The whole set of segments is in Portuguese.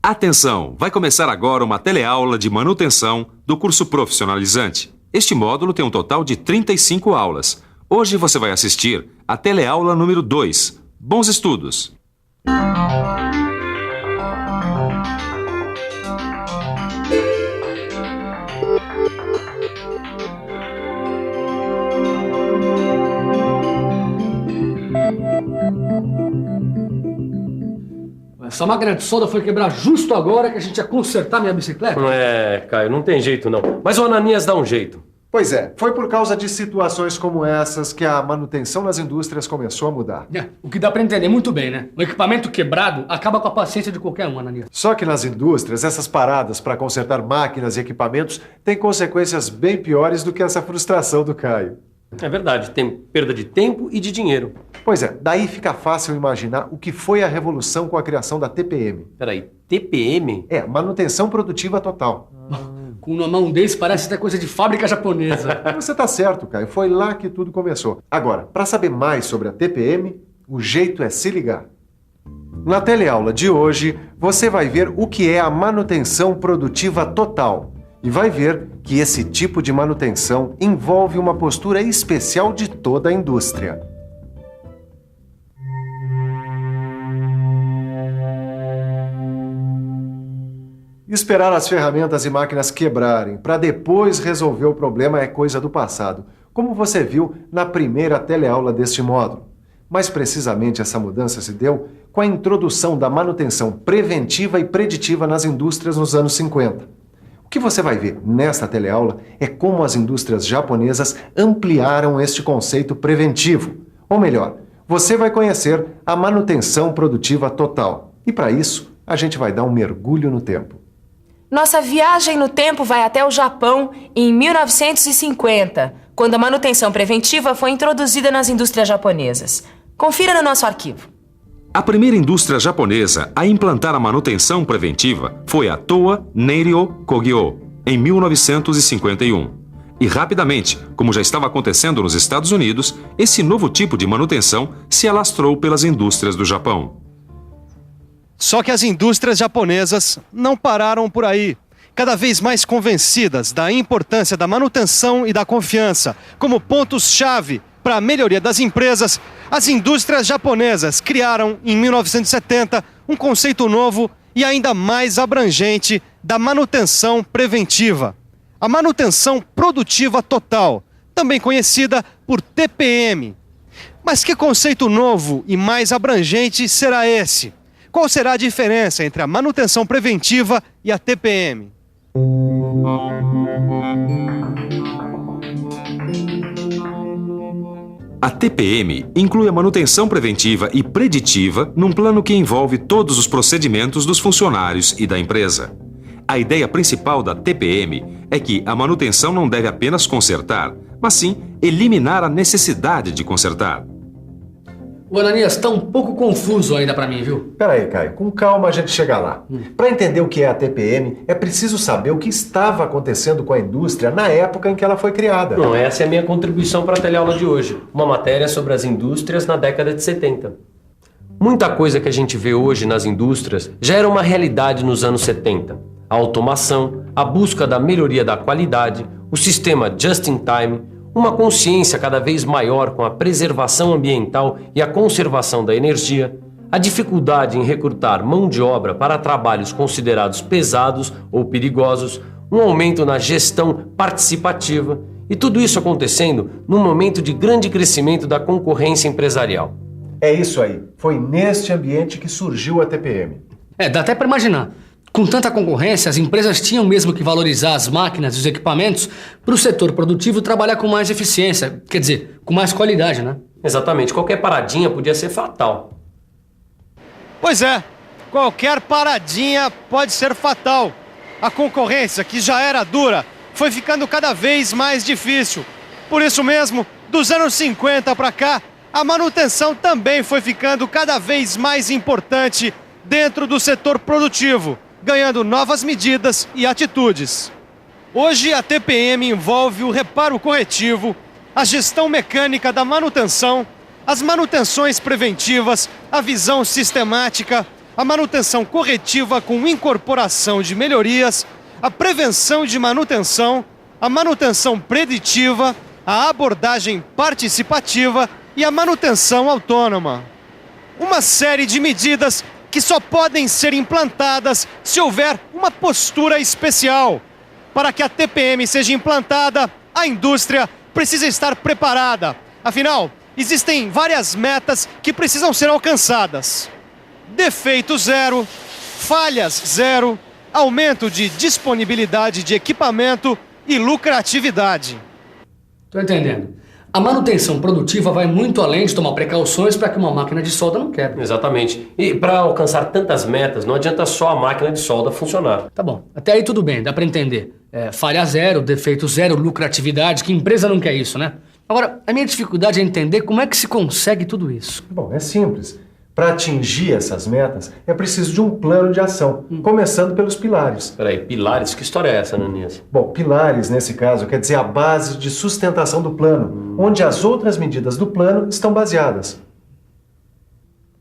Atenção! Vai começar agora uma teleaula de manutenção do curso profissionalizante. Este módulo tem um total de 35 aulas. Hoje você vai assistir a teleaula número 2. Bons estudos! Essa máquina de solda foi quebrar justo agora que a gente ia consertar minha bicicleta? Caio, não tem jeito não. Mas o Ananias dá um jeito. Pois é, foi por causa de situações como essas que a manutenção nas indústrias começou a mudar. O que dá pra entender muito bem, né? O equipamento quebrado acaba com a paciência de qualquer um, Ananias. Só que nas indústrias, essas paradas para consertar máquinas e equipamentos têm consequências bem piores do que essa frustração do Caio. É verdade, tem perda de tempo e de dinheiro. Pois é, daí fica fácil imaginar o que foi a revolução com a criação da TPM. Peraí, TPM? É, manutenção produtiva total. Com uma mão desse parece até coisa de fábrica japonesa. Você tá certo, Caio, foi lá que tudo começou. Agora, para saber mais sobre a TPM, o jeito é se ligar. Na teleaula de hoje, você vai ver o que é a manutenção produtiva total. E vai ver que esse tipo de manutenção envolve uma postura especial de toda a indústria. Esperar as ferramentas e máquinas quebrarem para depois resolver o problema é coisa do passado, como você viu na primeira teleaula deste módulo. Mais precisamente, essa mudança se deu com a introdução da manutenção preventiva e preditiva nas indústrias nos anos 50. O que você vai ver nesta teleaula é como as indústrias japonesas ampliaram este conceito preventivo. Ou melhor, você vai conhecer a manutenção produtiva total. E para isso, a gente vai dar um mergulho no tempo. Nossa viagem no tempo vai até o Japão em 1950, quando a manutenção preventiva foi introduzida nas indústrias japonesas. Confira no nosso arquivo. A primeira indústria japonesa a implantar a manutenção preventiva foi a Toa Neiryo Kogyo, em 1951. E rapidamente, como já estava acontecendo nos Estados Unidos, esse novo tipo de manutenção se alastrou pelas indústrias do Japão. Só que as indústrias japonesas não pararam por aí. Cada vez mais convencidas da importância da manutenção e da confiança como pontos-chave para a melhoria das empresas, as indústrias japonesas criaram, em 1970, um conceito novo e ainda mais abrangente da manutenção preventiva. A manutenção produtiva total, também conhecida por TPM. Mas que conceito novo e mais abrangente será esse? Qual será a diferença entre a manutenção preventiva e a TPM? A TPM inclui a manutenção preventiva e preditiva num plano que envolve todos os procedimentos dos funcionários e da empresa. A ideia principal da TPM é que a manutenção não deve apenas consertar, mas sim eliminar a necessidade de consertar. O Ananias tá um pouco confuso ainda pra mim, viu? Peraí, Caio, com calma a gente chega lá. Para entender o que é a TPM, é preciso saber o que estava acontecendo com a indústria na época em que ela foi criada. Não, essa é a minha contribuição para a teleaula de hoje. Uma matéria sobre as indústrias na década de 70. Muita coisa que a gente vê hoje nas indústrias já era uma realidade nos anos 70. A automação, a busca da melhoria da qualidade, o sistema just-in-time, uma consciência cada vez maior com a preservação ambiental e a conservação da energia, a dificuldade em recrutar mão de obra para trabalhos considerados pesados ou perigosos, um aumento na gestão participativa e tudo isso acontecendo num momento de grande crescimento da concorrência empresarial. É isso aí. Foi neste ambiente que surgiu a TPM. Dá até pra imaginar. Com tanta concorrência, as empresas tinham mesmo que valorizar as máquinas e os equipamentos para o setor produtivo trabalhar com mais eficiência, quer dizer, com mais qualidade, né? Exatamente, qualquer paradinha podia ser fatal. Pois é, qualquer paradinha pode ser fatal. A concorrência, que já era dura, foi ficando cada vez mais difícil. Por isso mesmo, dos anos 50 para cá, a manutenção também foi ficando cada vez mais importante dentro do setor produtivo, ganhando novas medidas e atitudes. Hoje, a TPM envolve o reparo corretivo, a gestão mecânica da manutenção, as manutenções preventivas, a visão sistemática, a manutenção corretiva com incorporação de melhorias, a prevenção de manutenção, a manutenção preditiva, a abordagem participativa e a manutenção autônoma. Uma série de medidas que só podem ser implantadas se houver uma postura especial. Para que a TPM seja implantada, a indústria precisa estar preparada. Afinal, existem várias metas que precisam ser alcançadas. Defeito zero, falhas zero, aumento de disponibilidade de equipamento e lucratividade. Tô entendendo. A manutenção produtiva vai muito além de tomar precauções para que uma máquina de solda não quebre. Exatamente. E para alcançar tantas metas, não adianta só a máquina de solda funcionar. Tá bom, até aí tudo bem, dá para entender. Falha zero, defeito zero, lucratividade, que empresa não quer isso, né? Agora, a minha dificuldade é entender como é que se consegue tudo isso. Bom, é simples. Para atingir essas metas, é preciso de um plano de ação, começando pelos pilares. Peraí, pilares? Que história é essa, Ananias? Bom, pilares, nesse caso, quer dizer a base de sustentação do plano, onde as outras medidas do plano estão baseadas.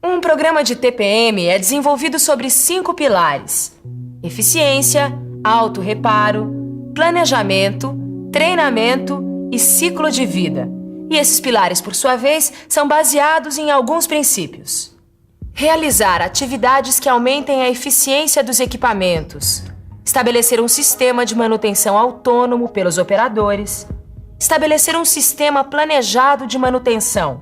Um programa de TPM é desenvolvido sobre 5 pilares: eficiência, autorreparo, planejamento, treinamento e ciclo de vida. E esses pilares, por sua vez, são baseados em alguns princípios. Realizar atividades que aumentem a eficiência dos equipamentos. Estabelecer um sistema de manutenção autônomo pelos operadores. Estabelecer um sistema planejado de manutenção.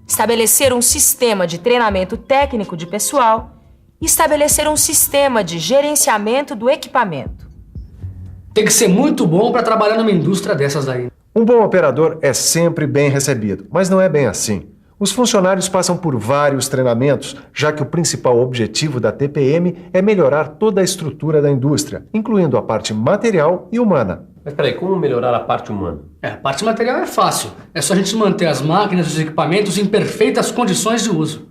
Estabelecer um sistema de treinamento técnico de pessoal. E estabelecer um sistema de gerenciamento do equipamento. Tem que ser muito bom para trabalhar numa indústria dessas daí. Um bom operador é sempre bem recebido, mas não é bem assim. Os funcionários passam por vários treinamentos, já que o principal objetivo da TPM é melhorar toda a estrutura da indústria, incluindo a parte material e humana. Mas peraí, como melhorar a parte humana? A parte material é fácil. É só a gente manter as máquinas e os equipamentos em perfeitas condições de uso.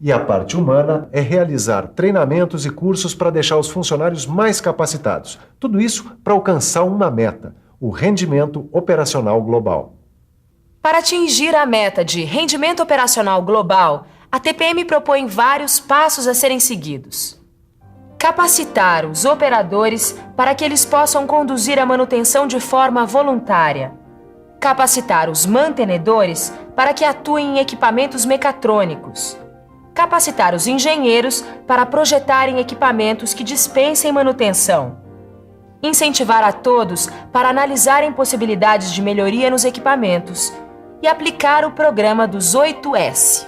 E a parte humana é realizar treinamentos e cursos para deixar os funcionários mais capacitados. Tudo isso para alcançar uma meta: o rendimento operacional global. Para atingir a meta de rendimento operacional global, a TPM propõe vários passos a serem seguidos. Capacitar os operadores para que eles possam conduzir a manutenção de forma voluntária. Capacitar os mantenedores para que atuem em equipamentos mecatrônicos. Capacitar os engenheiros para projetarem equipamentos que dispensem manutenção. Incentivar a todos para analisarem possibilidades de melhoria nos equipamentos e aplicar o programa dos 8S.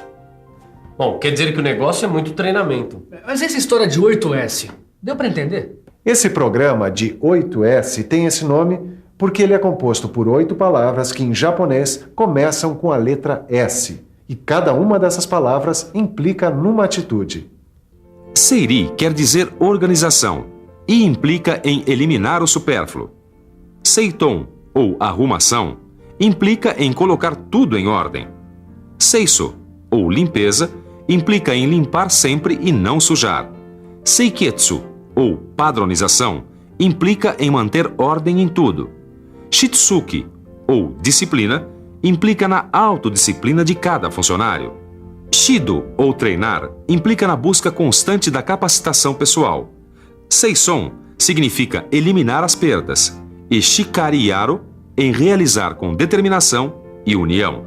Bom, quer dizer que o negócio é muito treinamento. Mas essa história de 8S, deu para entender? Esse programa de 8S tem esse nome porque ele é composto por 8 palavras que em japonês começam com a letra S. E cada uma dessas palavras implica numa atitude. Seiri quer dizer organização e implica em eliminar o supérfluo. Seiton, ou arrumação, implica em colocar tudo em ordem. Seiso, ou limpeza, implica em limpar sempre e não sujar. Seiketsu, ou padronização, implica em manter ordem em tudo. Shitsuki, ou disciplina, implica na autodisciplina de cada funcionário. Shido, ou treinar, implica na busca constante da capacitação pessoal. Seison significa eliminar as perdas. E Shikari-yaro, em realizar com determinação e união.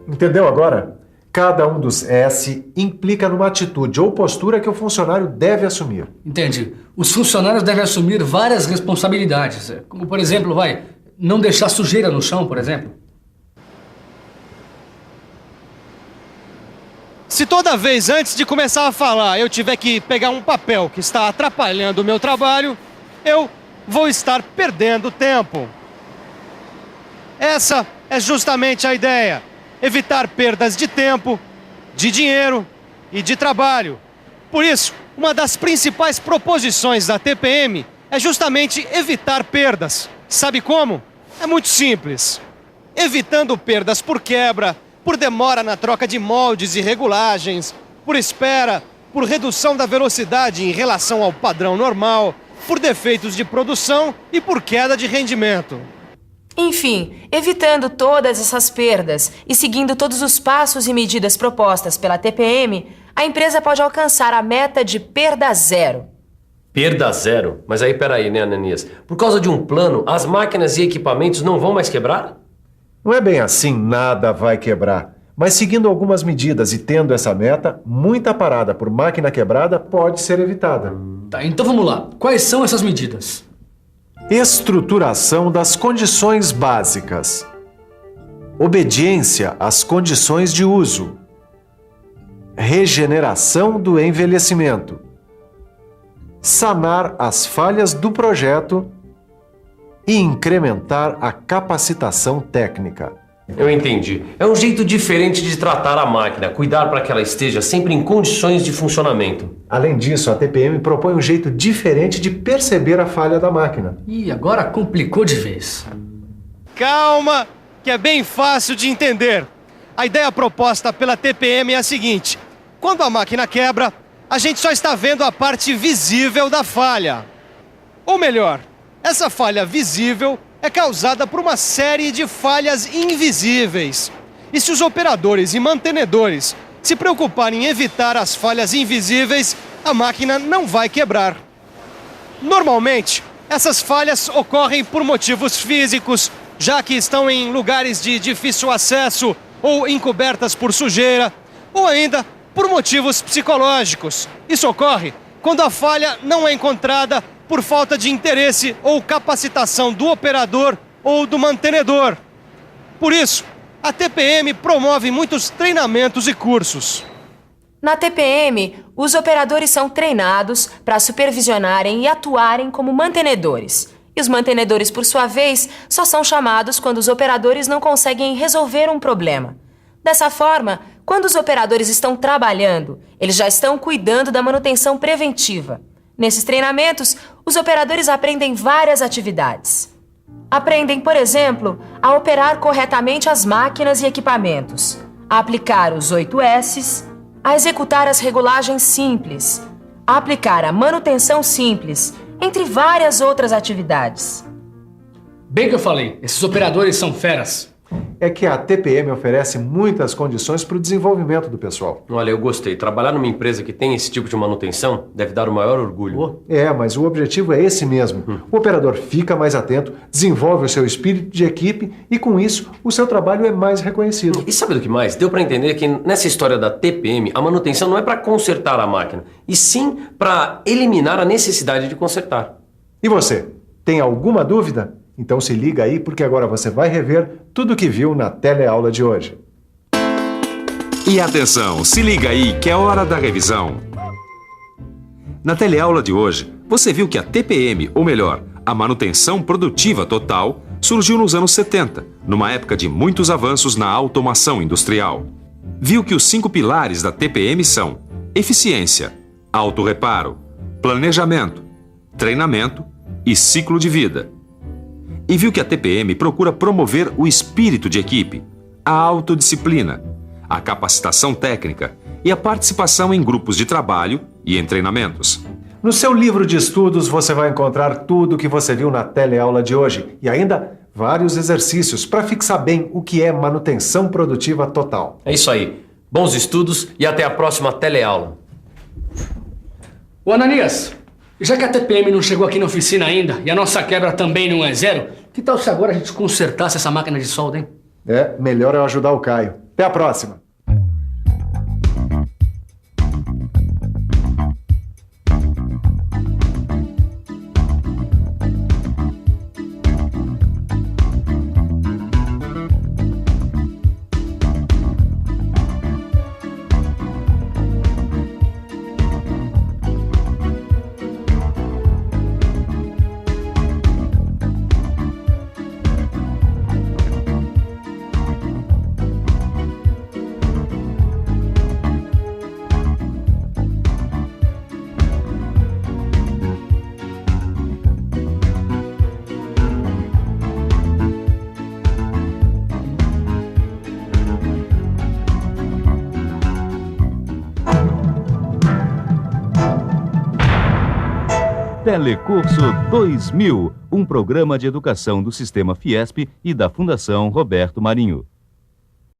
Entendeu agora? Cada um dos S implica numa atitude ou postura que o funcionário deve assumir. Entendi. Os funcionários devem assumir várias responsabilidades. Como, por exemplo, não deixar sujeira no chão, por exemplo. Se toda vez antes de começar a falar eu tiver que pegar um papel que está atrapalhando o meu trabalho, eu vou estar perdendo tempo. Essa é justamente a ideia: evitar perdas de tempo, de dinheiro e de trabalho. Por isso, uma das principais proposições da TPM é justamente evitar perdas. Sabe como? É muito simples. Evitando perdas por quebra, por demora na troca de moldes e regulagens, por espera, por redução da velocidade em relação ao padrão normal, por defeitos de produção e por queda de rendimento. Enfim, evitando todas essas perdas e seguindo todos os passos e medidas propostas pela TPM, a empresa pode alcançar a meta de perda zero. Perda zero? Mas aí, peraí, né, Ananias? Por causa de um plano, as máquinas e equipamentos não vão mais quebrar? Não é bem assim, nada vai quebrar. Mas seguindo algumas medidas e tendo essa meta, muita parada por máquina quebrada pode ser evitada. Tá, então vamos lá. Quais são essas medidas? Estruturação das condições básicas. Obediência às condições de uso. Regeneração do envelhecimento. Sanar as falhas do projeto e incrementar a capacitação técnica. Eu entendi. É um jeito diferente de tratar a máquina, cuidar para que ela esteja sempre em condições de funcionamento. Além disso, a TPM propõe um jeito diferente de perceber a falha da máquina. Ih, agora complicou de vez. Calma, que é bem fácil de entender. A ideia proposta pela TPM é a seguinte: quando a máquina quebra, a gente só está vendo a parte visível da falha. Ou melhor, essa falha visível é causada por uma série de falhas invisíveis. E se os operadores e mantenedores se preocuparem em evitar as falhas invisíveis, a máquina não vai quebrar. Normalmente, essas falhas ocorrem por motivos físicos, já que estão em lugares de difícil acesso ou encobertas por sujeira, ou ainda por motivos psicológicos. Isso ocorre quando a falha não é encontrada por falta de interesse ou capacitação do operador ou do mantenedor. Por isso, a TPM promove muitos treinamentos e cursos. Na TPM, os operadores são treinados para supervisionarem e atuarem como mantenedores. E os mantenedores, por sua vez, só são chamados quando os operadores não conseguem resolver um problema. Dessa forma, quando os operadores estão trabalhando, eles já estão cuidando da manutenção preventiva. Nesses treinamentos, os operadores aprendem várias atividades. Aprendem, por exemplo, a operar corretamente as máquinas e equipamentos, a aplicar os 8 S's, a executar as regulagens simples, a aplicar a manutenção simples, entre várias outras atividades. Bem que eu falei, esses operadores são feras. É que a TPM oferece muitas condições para o desenvolvimento do pessoal. Olha, eu gostei. Trabalhar numa empresa que tem esse tipo de manutenção deve dar o maior orgulho. É, mas o objetivo é esse mesmo. O operador fica mais atento, desenvolve o seu espírito de equipe e, com isso, o seu trabalho é mais reconhecido. E sabe do que mais? Deu para entender que nessa história da TPM, a manutenção não é para consertar a máquina, e sim para eliminar a necessidade de consertar. E você, tem alguma dúvida? Então se liga aí, porque agora você vai rever tudo o que viu na teleaula de hoje. E atenção, se liga aí que é hora da revisão. Na teleaula de hoje, você viu que a TPM, ou melhor, a manutenção produtiva total, surgiu nos anos 70, numa época de muitos avanços na automação industrial. Viu que os 5 pilares da TPM são eficiência, autorreparo, planejamento, treinamento e ciclo de vida. E viu que a TPM procura promover o espírito de equipe, a autodisciplina, a capacitação técnica e a participação em grupos de trabalho e em treinamentos. No seu livro de estudos você vai encontrar tudo o que você viu na teleaula de hoje e ainda vários exercícios para fixar bem o que é manutenção produtiva total. É isso aí. Bons estudos e até a próxima teleaula. Ô Ananias, já que a TPM não chegou aqui na oficina ainda e a nossa quebra também não é zero, que tal se agora a gente consertasse essa máquina de solda, hein? É, melhor eu ajudar o Caio. Até a próxima! Telecurso 2000, um programa de educação do Sistema Fiesp e da Fundação Roberto Marinho.